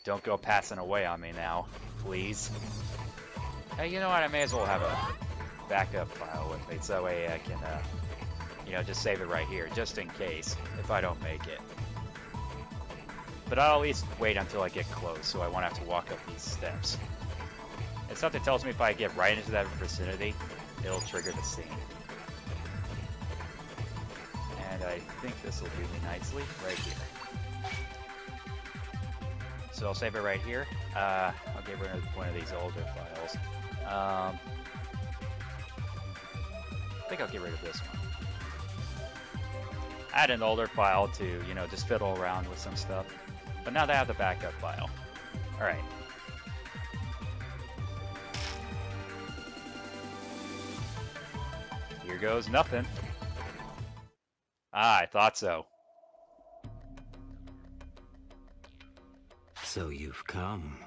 Don't go passing away on me now, please. Hey, you know what? I may as well have a backup file with me, so that way I can, you know, just save it right here, just in case, if I don't make it. But I'll at least wait until I get close, so I won't have to walk up these steps. And something tells me if I get right into that vicinity, it'll trigger the scene. And I think this will do me nicely, right here. So I'll save it right here. I'll get rid of one of these older files. I think I'll get rid of this one. I had an older file to, you know, just fiddle around with some stuff. But now that I have the backup file. Alright. Here goes nothing. Ah, I thought so. So you've come.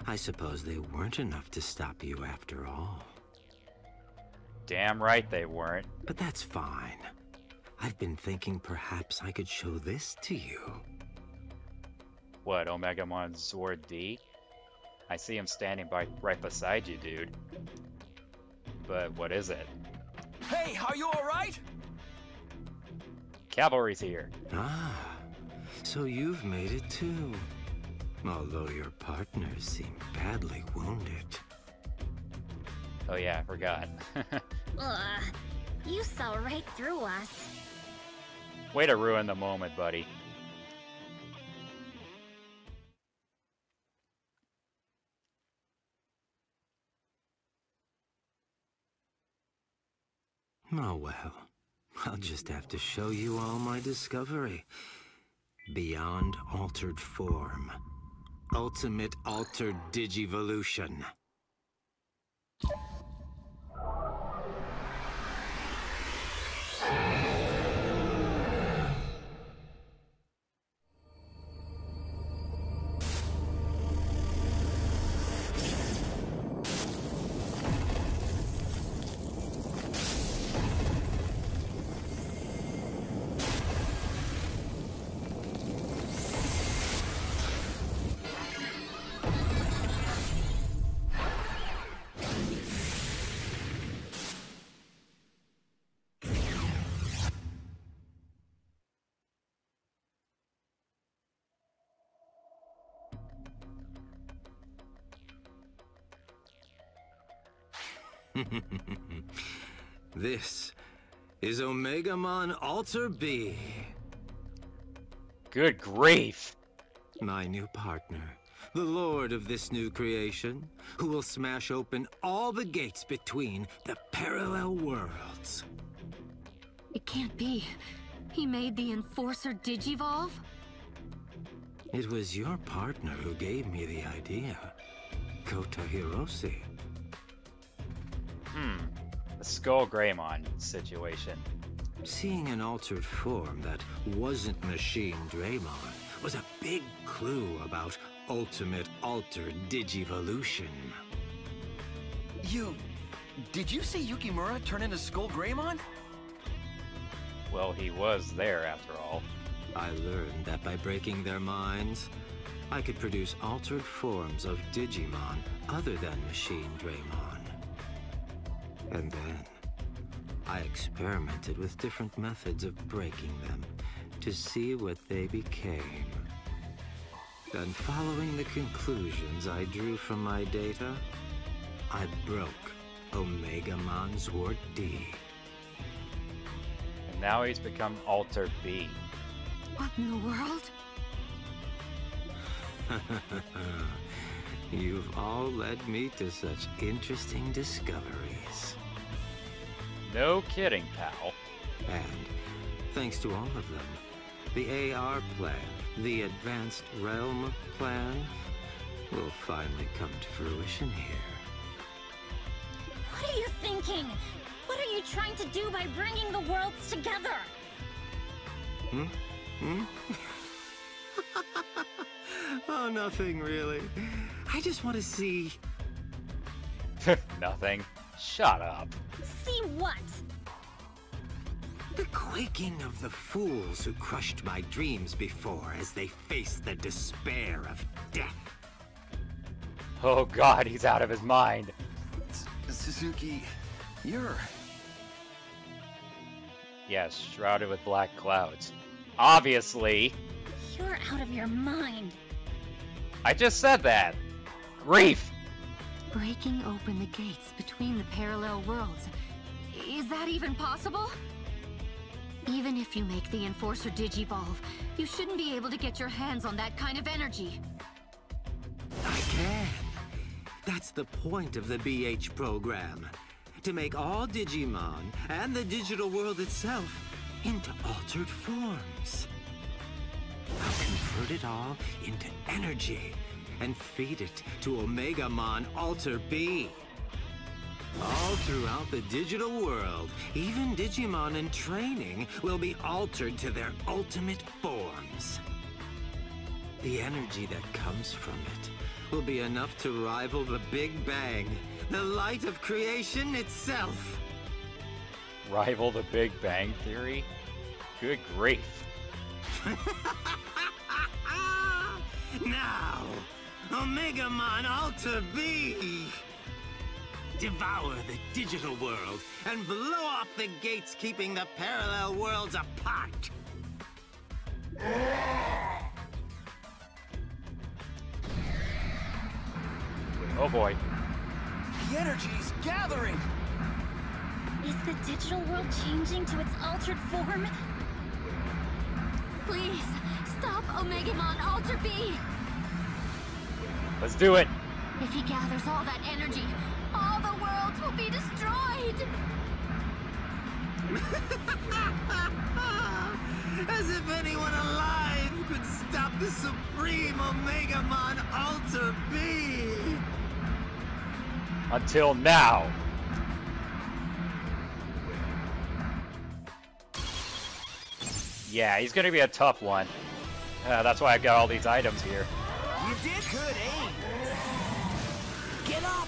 I suppose they weren't enough to stop you after all. Damn right they weren't. But that's fine. I've been thinking perhaps I could show this to you. What, Omegamon Sword D? I see him standing right beside you, dude. But what is it? Hey, are you alright? Cavalry's here. Ah, so you've made it too. Although your partners seem badly wounded. Oh yeah, I forgot. Ugh, you saw right through us. Way to ruin the moment, buddy. Oh well, I'll just have to show you all my discovery. Beyond altered form. Ultimate altered digivolution. This is Omegamon Alter B. Good grief! My new partner, the lord of this new creation, who will smash open all the gates between the parallel worlds. It can't be. He made the Enforcer Digivolve? It was your partner who gave me the idea, Kota Hiroshi. The Skull Greymon situation. Seeing an altered form that wasn't Machine Draymon was a big clue about ultimate altered digivolution. Did you see Yukimura turn into Skull Greymon? Well, he was there after all. I learned that by breaking their minds, I could produce altered forms of Digimon other than Machine Draymon. And then, I experimented with different methods of breaking them to see what they became. Then, following the conclusions I drew from my data, I broke Omegamon Sword D. And now he's become Alter B. What in the world? You've all led me to such interesting discoveries. No kidding, pal. And, thanks to all of them, the AR plan, the Advanced Realm plan, will finally come to fruition here. What are you thinking? What are you trying to do by bringing the worlds together? Oh, nothing really. I just want to see... Nothing. Shut up. See what? the quaking of the fools who crushed my dreams before as they faced the despair of death. Oh god, he's out of his mind. Suzuki, you're... Yes, shrouded with black clouds. Obviously. You're out of your mind. I just said that. Grief. Breaking open the gates between the parallel worlds. Is that even possible? Even if you make the Enforcer Digivolve, you shouldn't be able to get your hands on that kind of energy. I can. That's the point of the BH program. To make all Digimon, and the digital world itself, into altered forms. I'll convert it all into energy, and feed it to Omegamon Alter B. All throughout the digital world, even Digimon in training will be altered to their ultimate forms. The energy that comes from it will be enough to rival the Big Bang, the light of creation itself. Rival the Big Bang Theory? Good grief. Now, Omegamon Alter B! Devour the digital world and blow off the gates keeping the parallel worlds apart! Oh boy. The energy's gathering! Is the digital world changing to its altered form? Please, stop Omegamon Alter B! Let's do it. If he gathers all that energy, all the worlds will be destroyed! As if anyone alive could stop the supreme Omegamon Alter B! Until now. Yeah, he's gonna be a tough one. That's why I've got all these items here. You did good aim! Get up!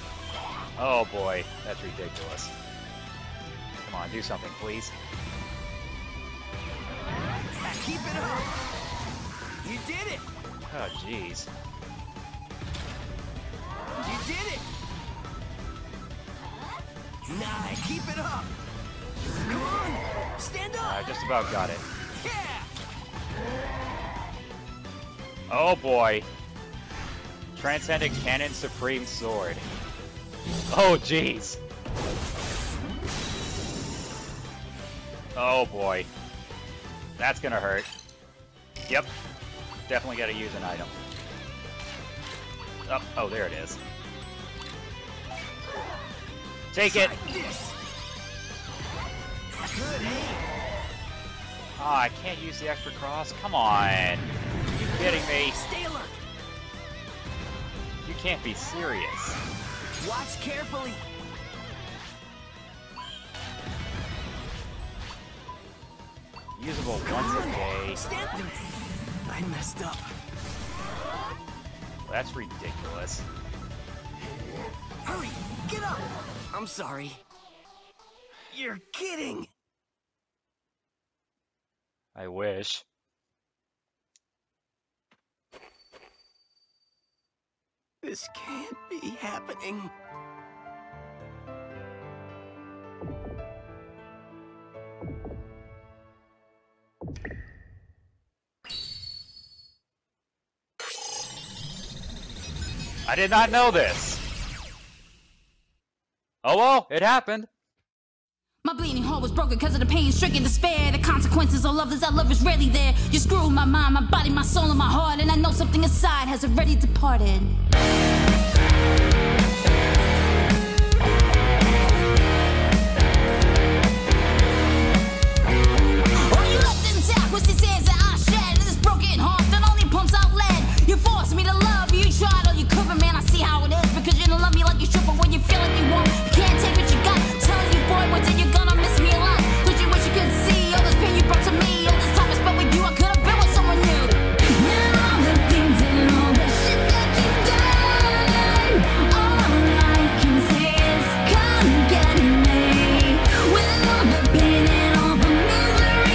Oh boy, that's ridiculous. Come on, do something, please. Keep it up! You did it! Oh, jeez. You did it! Nice, keep it up! Come on! Stand up! I just about got it. Yeah! Oh boy. Transcendent Cannon Supreme Sword. Oh jeez. Oh boy. That's gonna hurt. Yep. Definitely gotta use an item. Oh, there it is. Take it! This. Good aim! Oh, I can't use the extra cross? Come on! Are you kidding me? Stay alert! You can't be serious. Watch carefully! Usable once a day. Stand. I messed up. That's ridiculous. Hurry! Get up! I'm sorry. You're kidding! I wish. This can't be happening. I did not know this. Oh well, it happened. My bleeding heart was broken because of the pain, stricken despair. The consequences of love is that love is rarely there. You screw my mind, my body, my soul, and my heart, and I know something inside has already departed. All you left intact was these hands that I shed, and this broken heart that only pumps out lead. You forced me to love you, tried all you could, but man, I see how it is. Because you don't love me like you should, but when you feel like you won't, you can't take what you got. Telling you, boy, one day you're gonna miss me a lot. Don't you wish you could see all this pain you brought to me? All this time I spent with you, I could have been with someone new. Now all the things and all the shit that you've done, all I can say is come get me. With all the pain and all the misery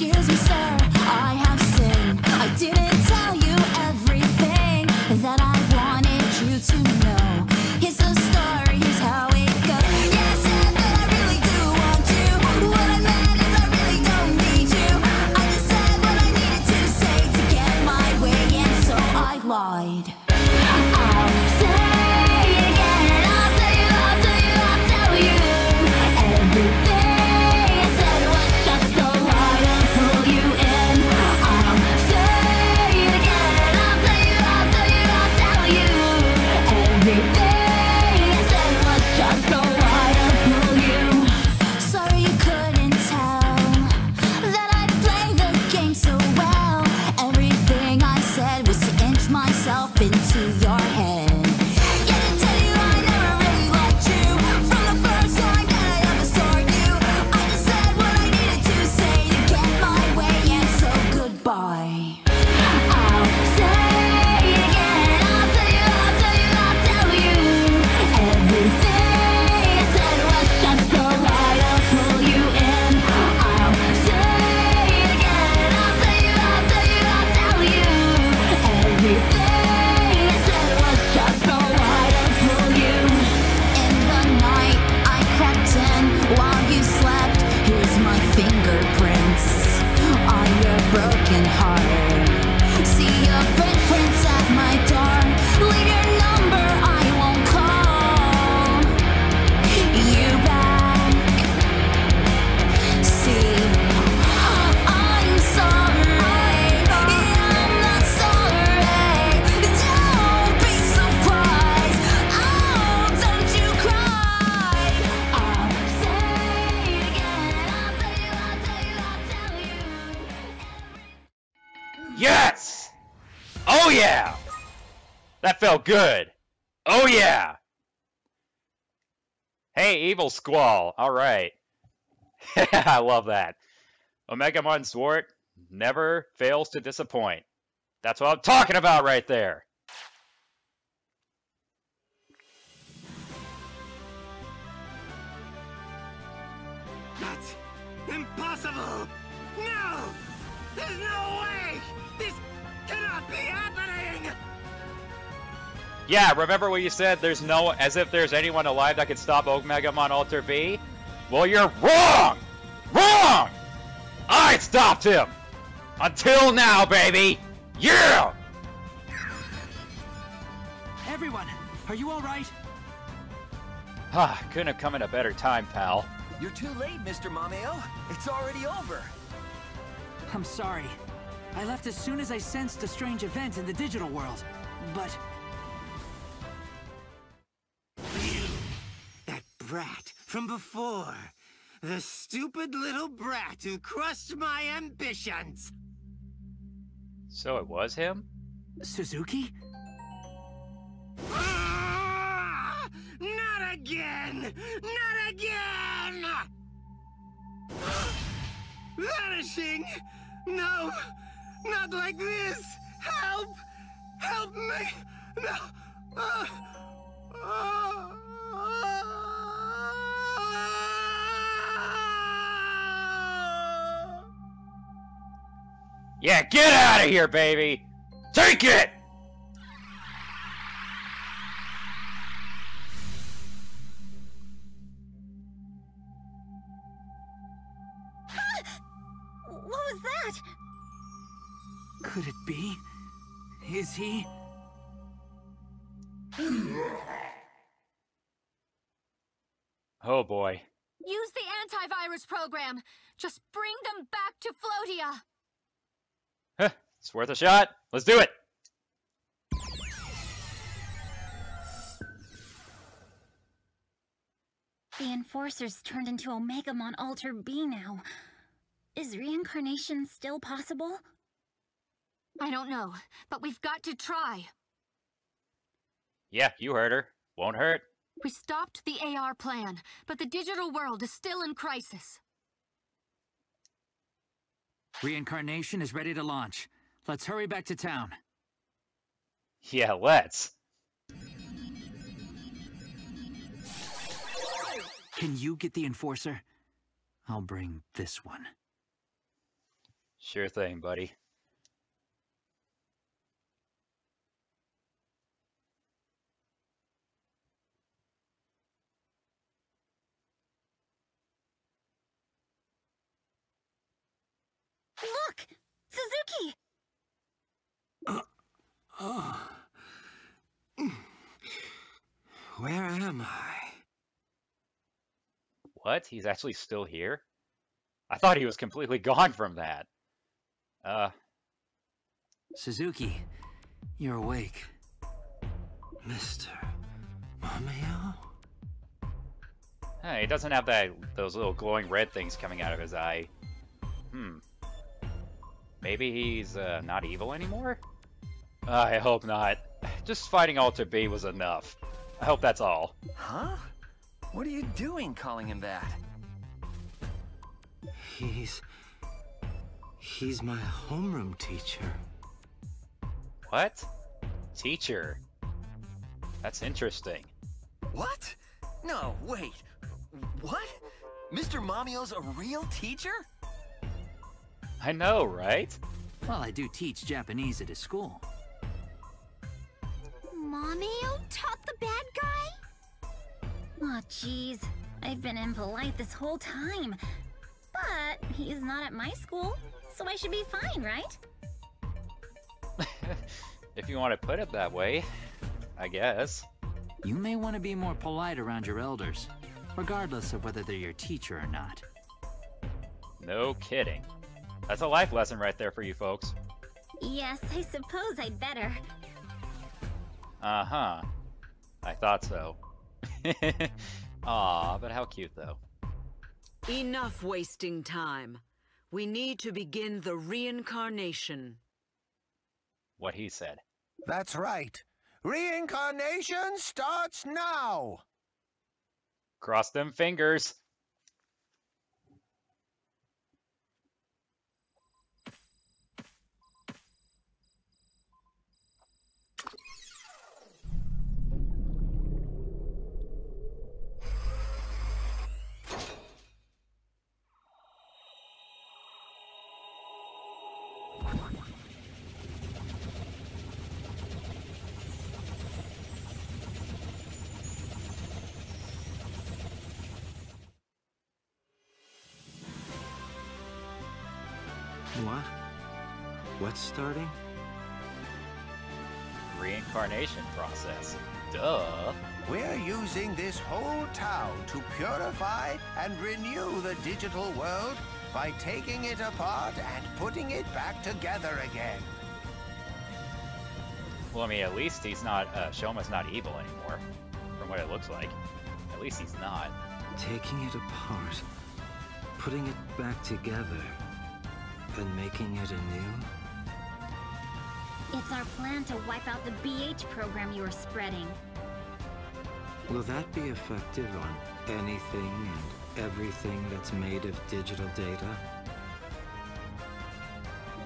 Excuse me, sir, I have sinned. I didn't tell you everything that I wanted you to know. Here's the story, here's how it goes. Yeah, I said that I really do want you. What I meant is I really don't need you. I just said what I needed to say to get my way, and so I lied. I'll say it again, I'll tell you, I'll tell you, I'll tell you. Everything I said was just a lie to pull you in. I'll say it again, I'll tell you, I'll tell you, I'll tell you. Everything I said was just a lie to pull you. Sorry you couldn't tell that I played the game so well. Everything I said was to inch myself into your head. Yeah, to tell you I never really liked you from the first time that I ever saw you. I just said what I needed to say to get my way, and so goodbye. I'll say it again, I'll tell you, I'll tell you, I'll tell you. Everything I said was just a lie to pull you in. I'll say it again, I'll tell you, I'll tell you, I'll tell you. Everything I said was just a lie to pull you. In the night I crept in while you slept. Here's my fingerprints on your broken heart. See your footprints at my door. Leave your number, I won't call you back. See, I'm sorry, I'm not sorry. Don't be surprised, oh, don't you cry. I'll say it again, I'll tell you, I'll tell you, I'll tell you. Yes! Oh yeah! That felt good. Oh yeah! Hey, Evil Squall. Alright. I love that. Omegamon Sword never fails to disappoint. That's what I'm talking about right there. That's impossible! No! There's no way! This cannot be happening! Yeah, remember what you said, there's no, as if there's anyone alive that could stop Omegamon Alter B? Well, you're wrong! Wrong! I stopped him! Until now, baby! Yeah! Everyone, are you all right? Ah, couldn't have come at a better time, pal. You're too late, Mr. Mameo. It's already over. I'm sorry. I left as soon as I sensed a strange event in the digital world. But That brat from before. The stupid little brat who crushed my ambitions. So it was him? Suzuki? Ah! Not again! Not again! Vanishing! No! Not like this! Help! Help me! No! Yeah, get out of here, baby! Take it! What was that? Could it be? Is he? Oh boy. Use the antivirus program. Just bring them back to Floatia. Huh, it's worth a shot. Let's do it! The Enforcer's turned into Omegamon Alter B now. Is reincarnation still possible? I don't know, but we've got to try. Yeah, you heard her. Won't hurt. We stopped the AR plan, but the digital world is still in crisis. Reincarnation is ready to launch. Let's hurry back to town. Yeah, let's. Can you get the Enforcer? I'll bring this one. Sure thing, buddy. Look! Suzuki! Where am I? What? He's actually still here? I thought he was completely gone from that. Suzuki, you're awake. Mr. Mameo? He doesn't have those little glowing red things coming out of his eye. Maybe he's not evil anymore? I hope not. Just fighting Alter B was enough. I hope that's all. Huh? What are you doing calling him that? He's my homeroom teacher. What? Teacher? That's interesting. What? No, wait. What? Mr. Mamio's a real teacher? I know, right? Well, I do teach Japanese at his school. Mameo taught the bad guy? Aw, jeez. I've been impolite this whole time. But he's not at my school, so I should be fine, right? If you want to put it that way, I guess. You may want to be more polite around your elders, regardless of whether they're your teacher or not. No kidding. That's a life lesson right there for you folks. Yes, I suppose I'd better. Uh-huh. I thought so. Aw, but how cute though. Enough wasting time. We need to begin the reincarnation. What he said. That's right. Reincarnation starts now! Cross them fingers. What? What's starting? Reincarnation process. Duh. We're using this whole town to purify and renew the digital world by taking it apart and putting it back together again. Well, I mean, at least he's not, Shoma's not evil anymore, from what it looks like. At least he's not. Taking it apart, putting it back together, and making it anew? It's our plan to wipe out the BH program you were spreading. Will that be effective on anything and everything that's made of digital data?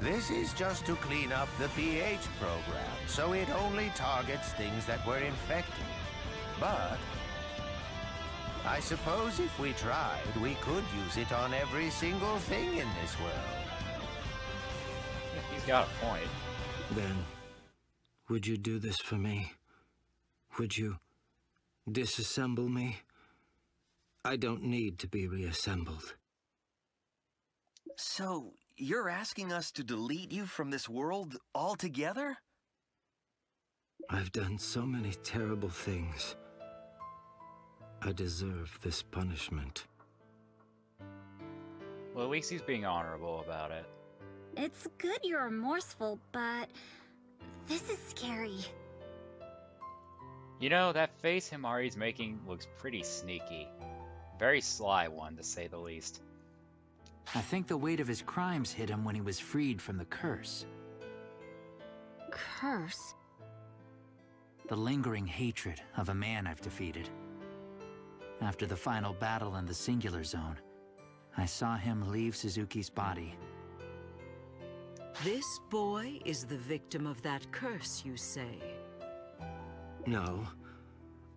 This is just to clean up the BH program, so it only targets things that were infected. But I suppose if we tried, we could use it on every single thing in this world. He's got a point. Then, would you do this for me? Would you disassemble me? I don't need to be reassembled. So, you're asking us to delete you from this world altogether? I've done so many terrible things. I deserve this punishment. Well, at least he's being honorable about it. It's good you're remorseful, but this is scary. You know, that face Himari's making looks pretty sneaky. Very sly one, to say the least. I think the weight of his crimes hit him when he was freed from the curse. Curse? The lingering hatred of a man I've defeated. After the final battle in the Singular Zone, I saw him leave Suzuki's body. This boy is the victim of that curse, you say? No.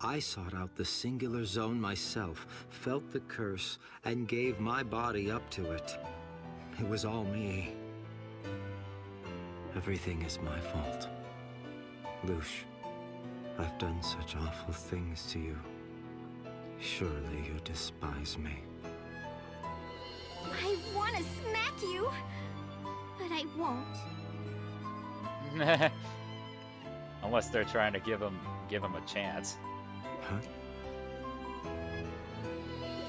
I sought out the Singular Zone myself, felt the curse, and gave my body up to it. It was all me. Everything is my fault. Lush, I've done such awful things to you. Surely you despise me. I want to smack you, but I won't. Unless they're trying to give him a chance. Huh?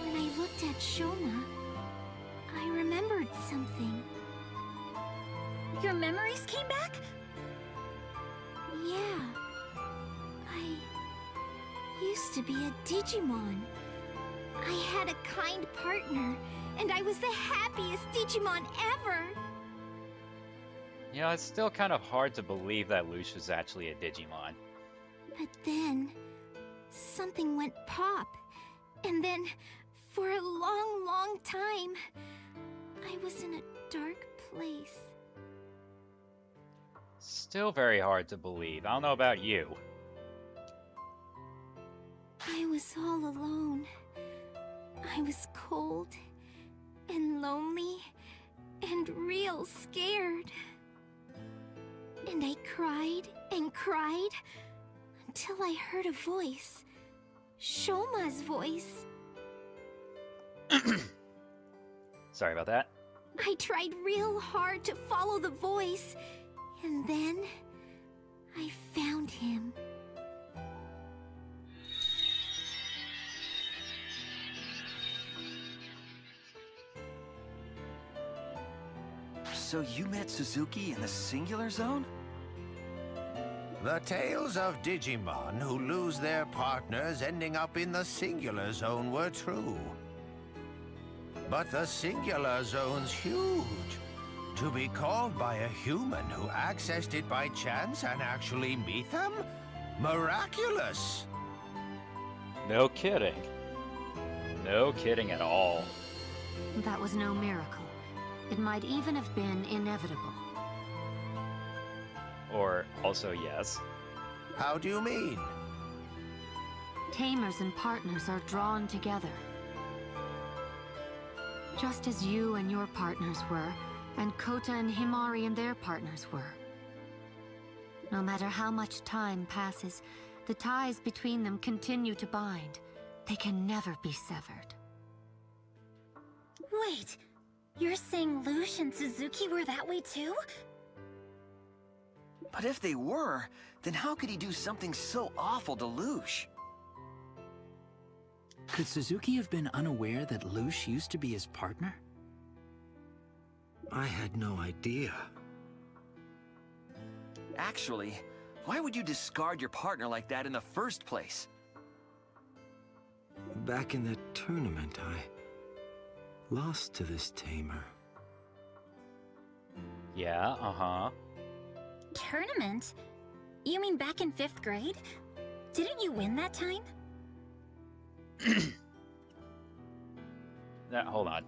When I looked at Shoma, I remembered something. Your memories came back? Yeah. I used to be a Digimon. I had a kind partner, and I was the happiest Digimon ever. You know, it's still kind of hard to believe that Lush was actually a Digimon. But then, something went pop. And then, for a long, long time, I was in a dark place. Still very hard to believe. I don't know about you. I was all alone. I was cold and lonely and real scared. And I cried and cried until I heard a voice. Shoma's voice. Sorry about that. I tried real hard to follow the voice, and then I found him. So you met Suzuki in the Singular Zone? The tales of Digimon who lose their partners ending up in the Singular Zone were true. But the Singular Zone's huge. To be called by a human who accessed it by chance and actually meet them? Miraculous! No kidding. No kidding at all. That was no miracle. It might even have been inevitable. Or also yes. How do you mean? Tamers and partners are drawn together. Just as you and your partners were, and Kota and Himari and their partners were. No matter how much time passes, the ties between them continue to bind. They can never be severed. Wait, you're saying Lush and Suzuki were that way too? But if they were, then how could he do something so awful to Lush? Could Suzuki have been unaware that Lush used to be his partner? I had no idea. Actually, why would you discard your partner like that in the first place? Back in that tournament, I lost to this tamer. Yeah, uh-huh. Tournament? You mean back in 5th grade? Didn't you win that time? Hold on.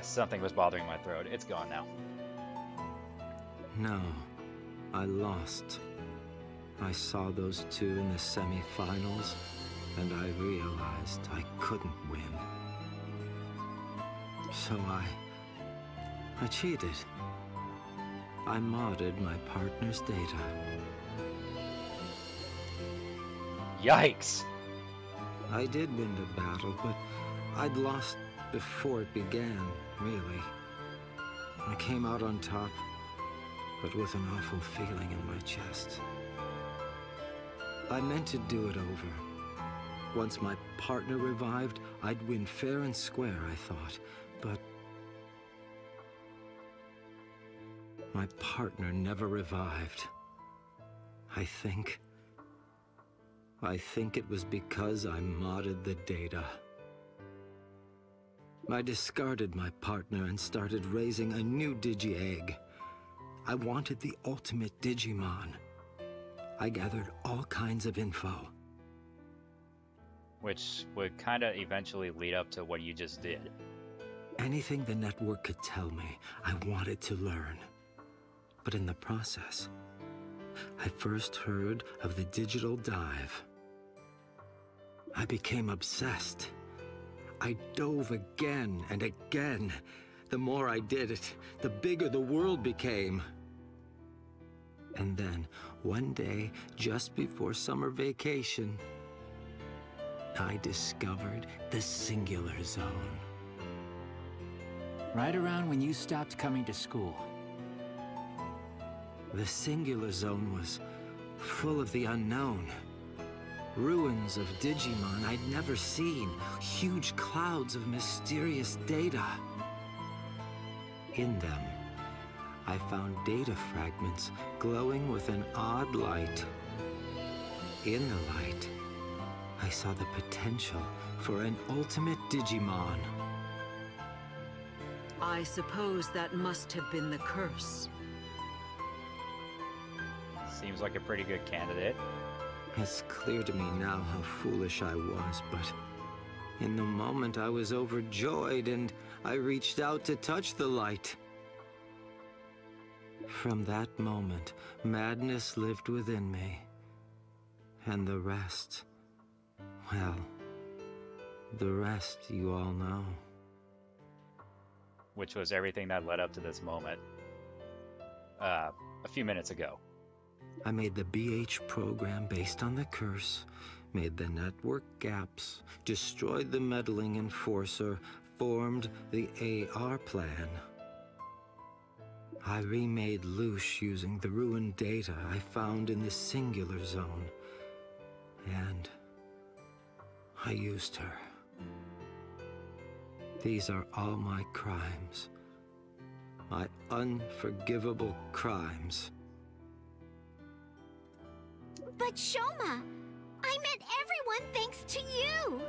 Something was bothering my throat. It's gone now. No, I lost. I saw those two in the semi-finals, and I realized I couldn't win. So I cheated. I modded my partner's data. Yikes! I did win the battle, but I'd lost before it began, really. I came out on top, but with an awful feeling in my chest. I meant to do it over. Once my partner revived, I'd win fair and square, I thought, but my partner never revived. I think it was because I modded the data. I discarded my partner and started raising a new Digi-Egg. I wanted the ultimate Digimon. I gathered all kinds of info. Which would kind of eventually lead up to what you just did. Anything the network could tell me, I wanted to learn. But in the process, I first heard of the digital dive. I became obsessed. I dove again and again. The more I did it, the bigger the world became. And then, one day, just before summer vacation, I discovered the Singular Zone. Right around when you stopped coming to school. The Singular Zone was full of the unknown. Ruins of Digimon I'd never seen. Huge clouds of mysterious data. In them, I found data fragments glowing with an odd light. In the light, I saw the potential for an ultimate Digimon. I suppose that must have been the curse. Seems like a pretty good candidate. It's clear to me now how foolish I was, but in the moment I was overjoyed and I reached out to touch the light. From that moment, madness lived within me. And the rest, well, the rest you all know. Which was everything that led up to this moment. A few minutes ago. I made the BH program based on the curse, made the network gaps, destroyed the meddling enforcer, formed the AR plan. I remade Lush using the ruined data I found in the Singular Zone. And I used her. These are all my crimes. My unforgivable crimes. But Shoma, I met everyone thanks to you!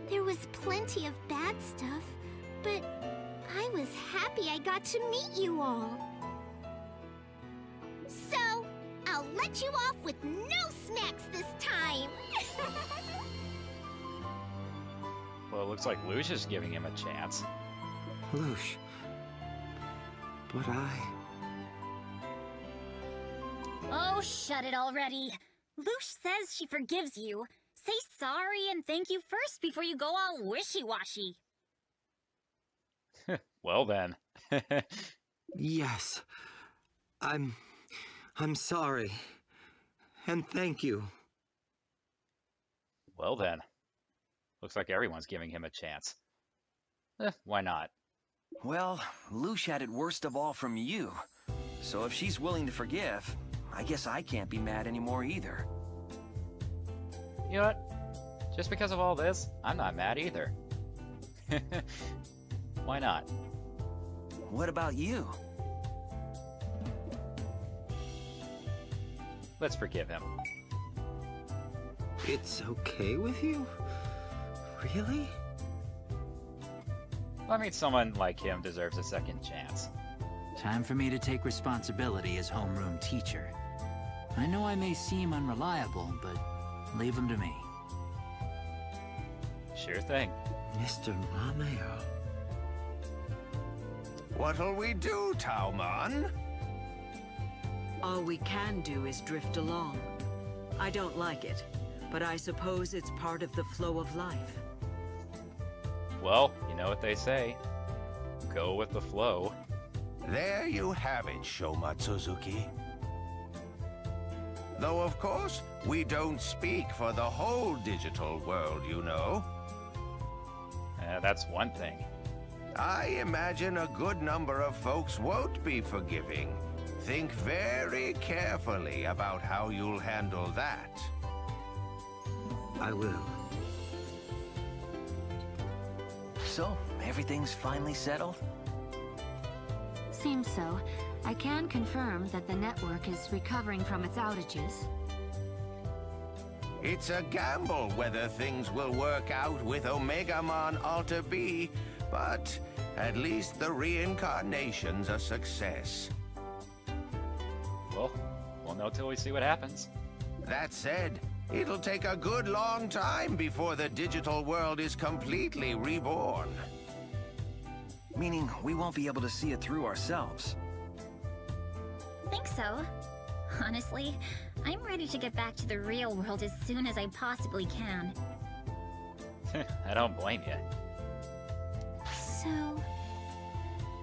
There was plenty of bad stuff, but I was happy I got to meet you all. So, I'll let you off with no snacks this time! Well, it looks like Lush is giving him a chance. Lush. But Oh, shut it already. Lush says she forgives you. Say sorry and thank you first before you go all wishy-washy. Well then. Yes. I'm sorry. And thank you. Well then. Looks like everyone's giving him a chance. Why not? Well, Lush had it worst of all from you. So if she's willing to forgive, I guess I can't be mad anymore either. You know what? Just because of all this, I'm not mad either. Why not? What about you? Let's forgive him. It's okay with you? Really? I mean, someone like him deserves a second chance. Time for me to take responsibility as homeroom teacher. I know I may seem unreliable, but leave him to me. Sure thing. Mr. Mameo. What'll we do, Taumon? All we can do is drift along. I don't like it, but I suppose it's part of the flow of life. Well, you know what they say. Go with the flow. There you have it, Shoma Tsuzuki. Though, of course, we don't speak for the whole digital world, you know. That's one thing. I imagine a good number of folks won't be forgiving. Think very carefully about how you'll handle that. I will. So, everything's finally settled? Seems so. I can confirm that the network is recovering from its outages. It's a gamble whether things will work out with Omegamon Alter B, but at least the reincarnation's a success. Well, we'll know till we see what happens. That said, it'll take a good long time before the digital world is completely reborn. Meaning we won't be able to see it through ourselves. Think so. Honestly, I'm ready to get back to the real world as soon as I possibly can. I don't blame you. So,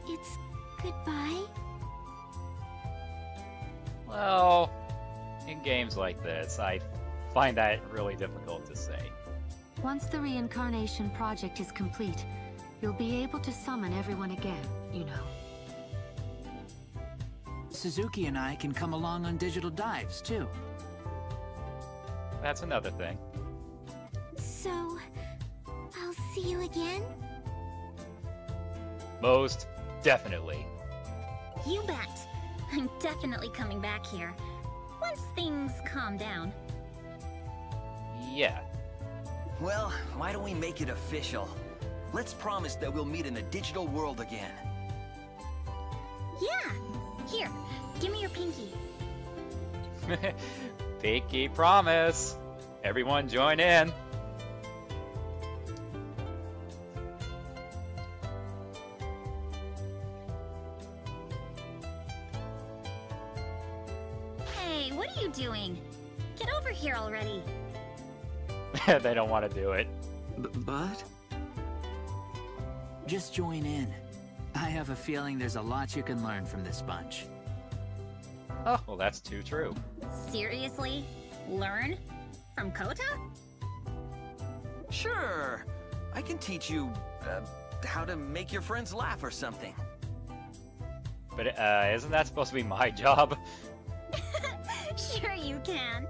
it's goodbye? Well, in games like this, I find that really difficult to say. Once the reincarnation project is complete, you'll be able to summon everyone again, you know. Suzuki and I can come along on digital dives, too. That's another thing. So, I'll see you again? Most definitely. You bet. I'm definitely coming back here. Once things calm down. Yeah. Well, why don't we make it official? Let's promise that we'll meet in the digital world again. Yeah! Here, give me your pinky. Pinky promise. Everyone join in. Hey, what are you doing? Get over here already. They don't want to do it. But? Just join in. I have a feeling there's a lot you can learn from this bunch. Oh, well, that's too true. Seriously? Learn? From Kota? Sure. I can teach you, how to make your friends laugh or something. But, isn't that supposed to be my job? Sure you can.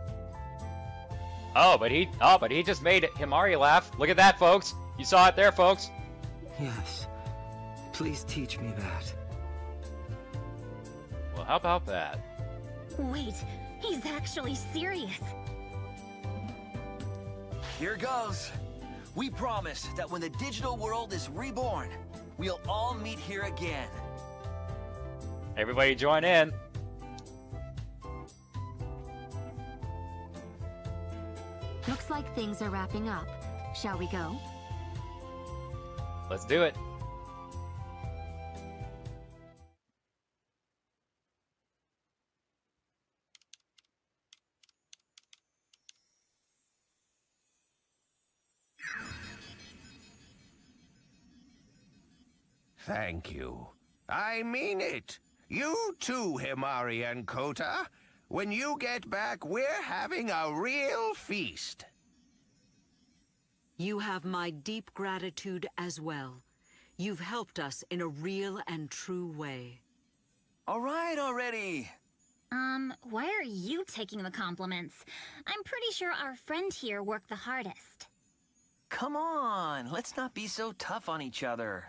Oh, but he just made Himari laugh. Look at that, folks. You saw it there, folks. Yes. Please teach me that. Well, how about that? Wait, he's actually serious. Here goes. We promise that when the digital world is reborn, we'll all meet here again. Everybody join in. Looks like things are wrapping up. Shall we go? Let's do it. Thank you. I mean it. You too, Himari and Kota. When you get back, we're having a real feast. You have my deep gratitude as well. You've helped us in a real and true way. All right already. Why are you taking the compliments? I'm pretty sure our friend here worked the hardest. Come on, let's not be so tough on each other.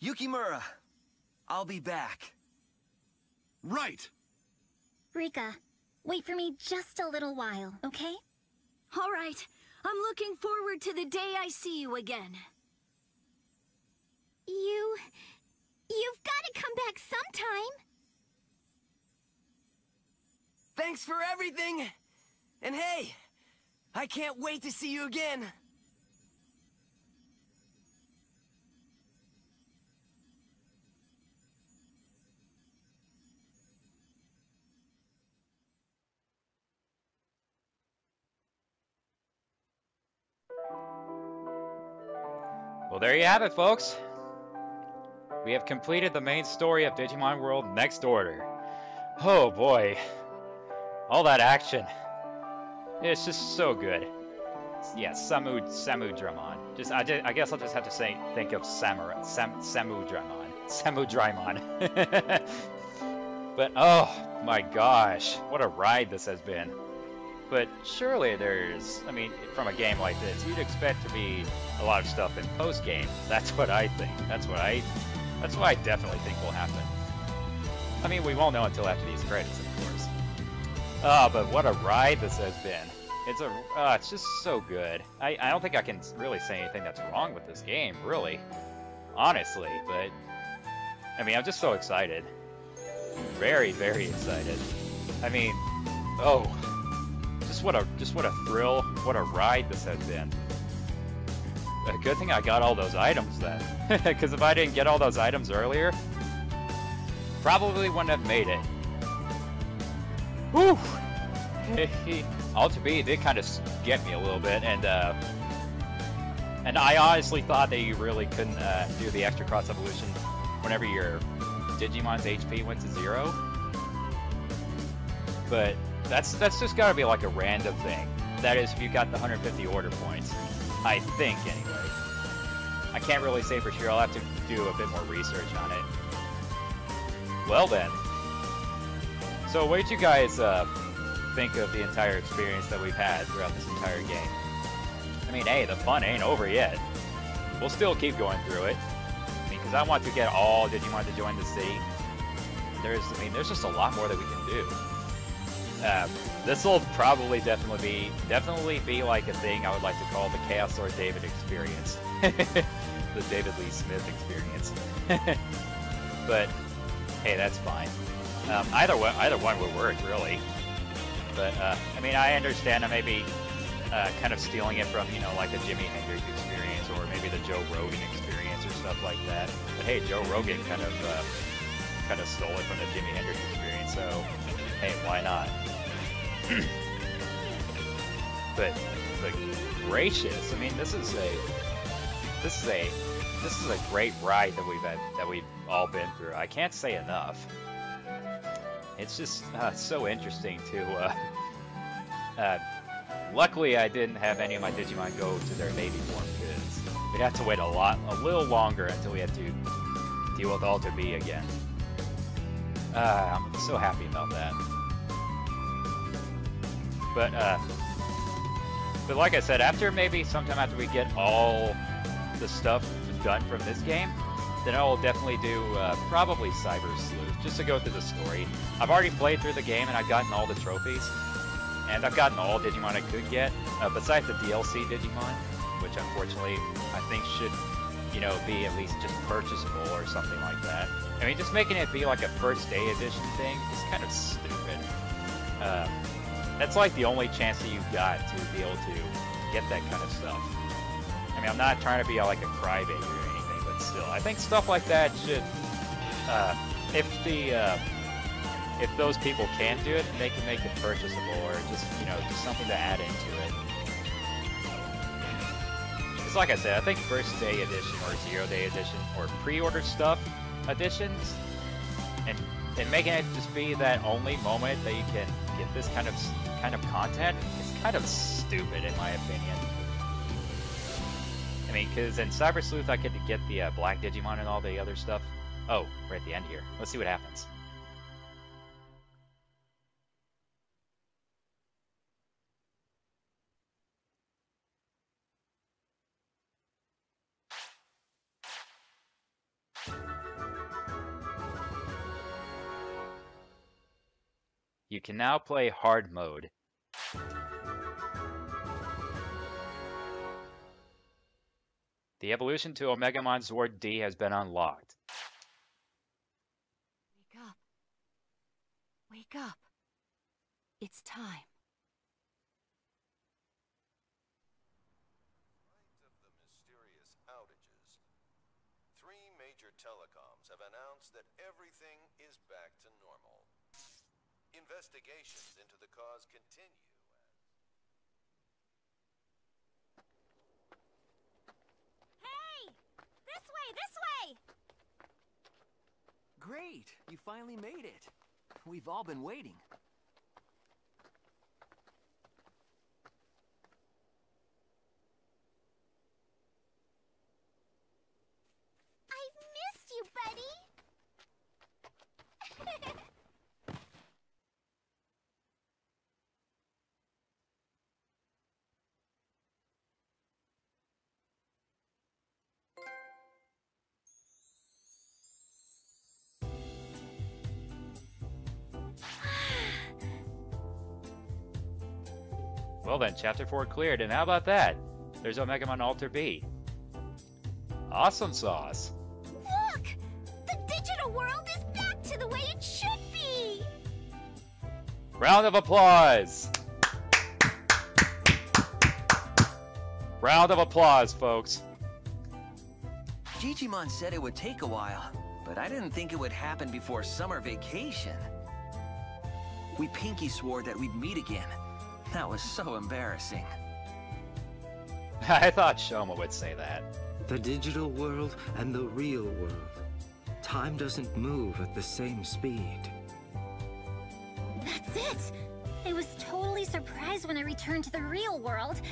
Yukimura, I'll be back. Right! Rika, wait for me just a little while, okay? All right. I'm looking forward to the day I see you again. You've got to come back sometime. Thanks for everything! And hey, I can't wait to see you again! Well, there you have it, folks. We have completed the main story of Digimon World Next Order. Oh boy. All that action. It's just so good. Yeah, Samudramon. I guess I'll just have to think of Samudramon. Samudramon. But oh my gosh, what a ride this has been. But surely there's, I mean, from a game like this, you'd expect to be a lot of stuff in post-game. That's what I think. That's what I definitely think will happen. I mean, we won't know until after these credits, of course. But what a ride this has been. It's just so good. I don't think I can really say anything that's wrong with this game, really. Honestly, but I mean, I'm just so excited. Very, very excited. I mean, oh, just what a thrill, what a ride this has been. A good thing I got all those items then, because if I didn't get all those items earlier, probably wouldn't have made it. Whew! Alter B did kind of get me a little bit, and I honestly thought that you really couldn't do the extra cross evolution whenever your Digimon's HP went to 0. But that's just gotta be like a random thing. That is, if you got the 150 order points. I think, anyway. I can't really say for sure. I'll have to do a bit more research on it. Well then. So what did you guys think of the entire experience that we've had throughout this entire game? I mean, hey, the fun ain't over yet. We'll still keep going through it. I mean, because I want to get all Digimon to join the city. There's just a lot more that we can do. This will probably definitely be like a thing I would like to call the Chaos Lord David experience. The David Lee Smith experience. But hey, that's fine. Either one would work, really. But I mean, I understand I may be kind of stealing it from, you know, like the Jimi Hendrix experience, or maybe the Joe Rogan experience, or stuff like that. But hey, Joe Rogan kind of stole it from the Jimi Hendrix experience, so hey, why not? but gracious, I mean, this is a great ride that we've all been through. I can't say enough. It's just so interesting to. Luckily, I didn't have any of my Digimon go to their baby form, because we'd have to wait a little longer until we had to deal with Alter B again. I'm so happy about that. But like I said, sometime after we get all the stuff done from this game, then I'll definitely do probably Cyber Sleuth, just to go through the story. I've already played through the game and I've gotten all the trophies, and I've gotten all Digimon I could get, besides the DLC Digimon, which unfortunately I think should, you know, be at least just purchasable or something like that. I mean, just making it be like a first day edition thing is kind of stupid. That's like the only chance that you've got to be able to get that kind of stuff. I mean, I'm not trying to be like a crybaby or anything, but still, I think stuff like that should, if those people can do it, they can make it purchasable, or just, you know, just something to add into it. It's like I said, I think first day edition or 0 day edition or pre-order stuff editions, and making it just be that only moment that you can get this kind of content is kind of stupid in my opinion. I mean, because in Cyber Sleuth I get to get the Black Digimon and all the other stuff. Oh, we're at the end here. Let's see what happens. You can now play hard mode. The evolution to Omegamon Sword D has been unlocked. Wake up. Wake up. It's time. Of the mysterious outages, 3 major telecoms have announced that everything is back to normal. Investigations into the cause continue. Hey! This way, this way! Great! You finally made it. We've all been waiting. I've missed you, buddy! Well then, Chapter 4 cleared, and how about that? There's Omegamon Alter B. Awesome sauce! Look! The digital world is back to the way it should be! Round of applause! Round of applause, folks. Digimon said it would take a while, but I didn't think it would happen before summer vacation. We pinky swore that we'd meet again. That was so embarrassing. I thought Shoma would say that. The digital world and the real world. Time doesn't move at the same speed. That's it! I was totally surprised when I returned to the real world.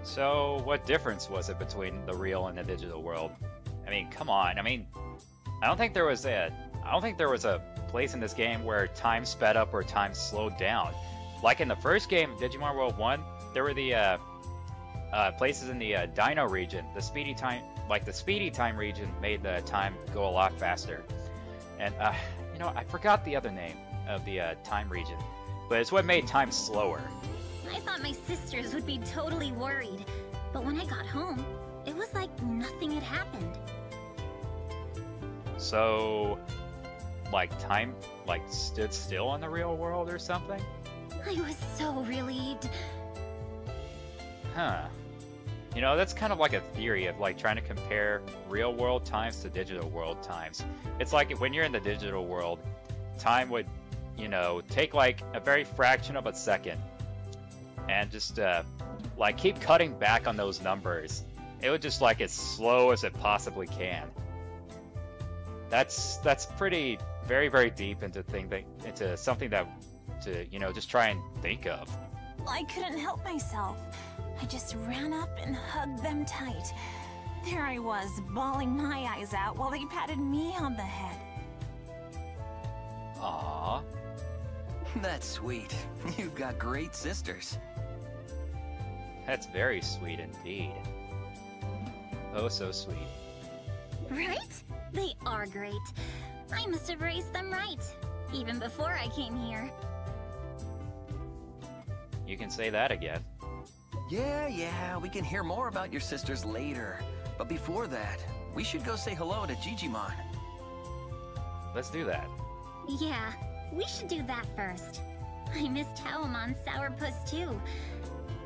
So, what difference was it between the real and the digital world? I mean, come on. I mean, I don't think there was a place in this game where time sped up or time slowed down. Like in the first game, Digimon World 1, there were the places in the Dino region. The speedy time region made the time go a lot faster. And you know, I forgot the other name of the time region, but it's what made time slower. I thought my sisters would be totally worried, but when I got home, it was like nothing had happened. So, like time stood still in the real world or something? I was so relieved. Huh. You know, that's kind of like a theory of like trying to compare real world times to digital world times. It's like when you're in the digital world, time would, you know, take like a very fraction of a second and just like keep cutting back on those numbers. It would just like as slow as it possibly can. That's pretty very deep into something that to, you know, just try and think of. I couldn't help myself. I just ran up and hugged them tight. There I was, bawling my eyes out while they patted me on the head. Aww. That's sweet. You've got great sisters. That's very sweet indeed. Oh, so sweet. Right? They are great. I must have raised them right, even before I came here. You can say that again. Yeah, we can hear more about your sisters later. But before that, we should go say hello to Digimon. Let's do that. Yeah, we should do that first. I missed Taomon's sourpuss too.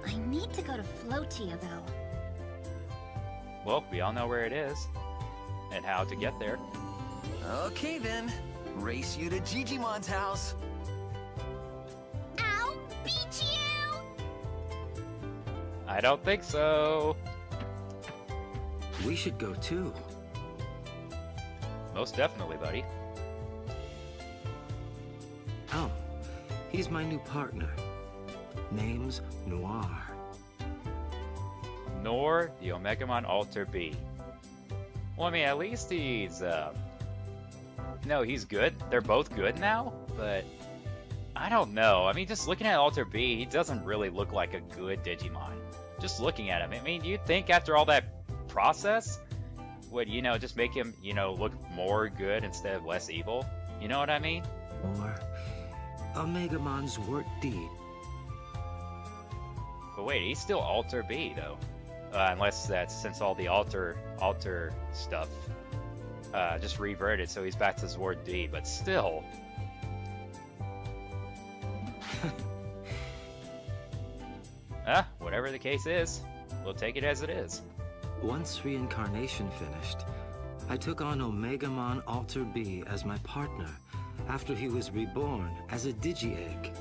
I need to go to Floatia though. Well, we all know where it is and how to get there. Okay then, race you to Digimon's house. I'll beat you! I don't think so. We should go too. Most definitely, buddy. Oh, he's my new partner. Name's Noir. Nor the Omegamon Alter B. Well, I mean, at least he's, no, he's good. They're both good now, but I don't know. I mean, just looking at Alter B, he doesn't really look like a good Digimon. Just looking at him. I mean, you'd think after all that process would, you know, just make him, you know, look more good instead of less evil. You know what I mean? Or Omegamon's work deed. But wait, he's still Alter B, though. Unless that's since all the alter stuff just reverted, so he's back to Zword D, but still. Whatever the case is, we'll take it as it is. Once reincarnation finished, I took on Omegamon Alter B as my partner after he was reborn as a Digi-Egg.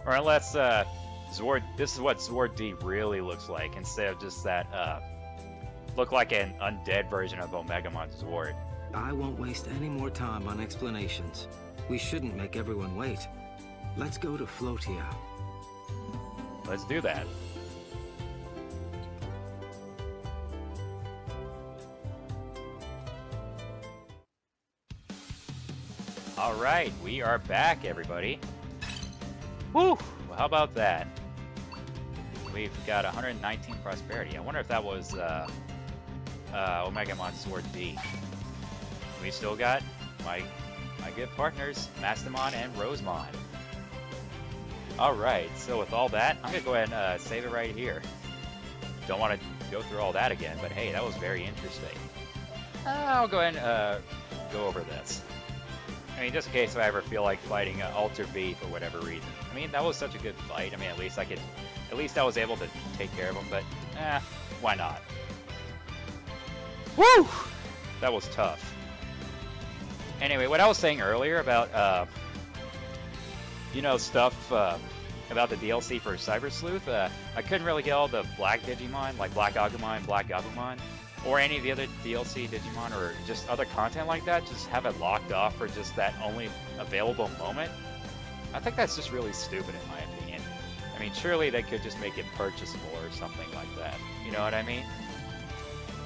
Or unless, this is what Zword D really looks like, instead of just that, look like an undead version of Omegamon Zword. I won't waste any more time on explanations. We shouldn't make everyone wait. Let's go to Floatia. Let's do that. Alright, we are back, everybody. Woo! Well, how about that? We've got 119 prosperity. I wonder if that was Omegamon Sword D. We still got my good partners, Mastamon and Rosemon. Alright, so with all that, I'm gonna go ahead and save it right here. Don't want to go through all that again, but hey, that was very interesting. I'll go ahead and go over this. I mean, just in case I ever feel like fighting Alter B for whatever reason. I mean, that was such a good fight. I mean, at least I was able to take care of him, but why not? Woo! That was tough. Anyway, what I was saying earlier about, you know, stuff about the DLC for Cyber Sleuth, I couldn't really get all the Black Digimon, like Black Agumon, Black Gabumon, or any of the other DLC Digimon, or just other content like that, just have it locked off for just that only available moment. I think that's just really stupid in my opinion. I mean, surely they could just make it purchasable or something like that. You know what I mean?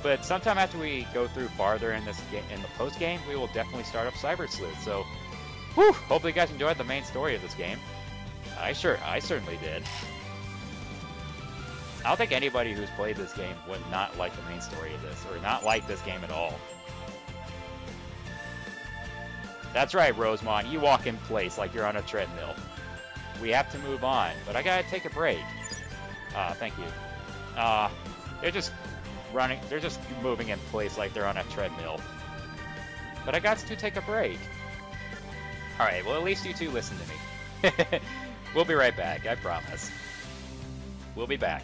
But sometime after we go through farther in this in the post game, we will definitely start up Cyber Sleuth. So, whew, hopefully you guys enjoyed the main story of this game. I certainly did. I don't think anybody who's played this game would not like the main story of this, or not like this game at all. That's right, Rosemont, you walk in place like you're on a treadmill. We have to move on, but I gotta take a break. Thank you. They're just moving in place like they're on a treadmill. But I got to take a break. Alright, well at least you two listen to me. We'll be right back, I promise. We'll be back.